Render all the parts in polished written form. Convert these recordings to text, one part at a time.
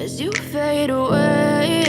as you fade away.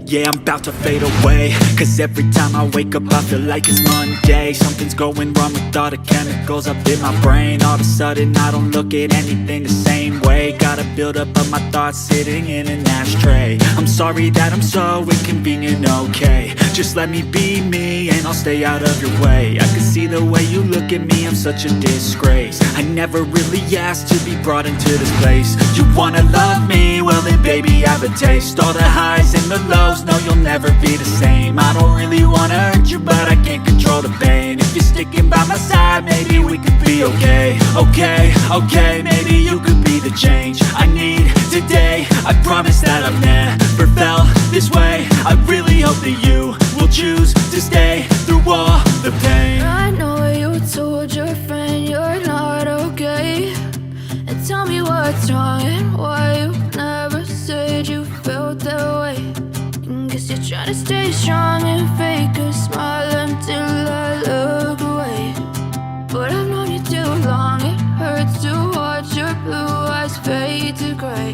Yeah, I'm about to fade away, cause every time I wake up I feel like it's Monday. Something's going wrong with all the chemicals up in my brain. All of a sudden I don't look at anything the same way. Gotta build up of my thoughts sitting in an ashtray. I'm sorry that I'm so inconvenient, okay. Just let me be me and I'll stay out of your way. I can see the way you look at me, I'm such a disgrace. I never really asked to be brought into this place. You wanna love me? Well then baby have a taste. All the highs and the lows, no you'll never be the same. I don't really wanna hurt you but I can't control the pain. If you're sticking by my side maybe we could be okay. Okay, maybe you could be the change I need today. I promise that I've never felt this way. I really hope that you will choose to stay through all the pain. I know you told your friend you're not okay, and tell me what's wrong and why you never said you felt that way. Guess you're trying to stay strong and fake a smile until I look away. But I've known you too long, it hurts to watch your blue eyes fade to gray.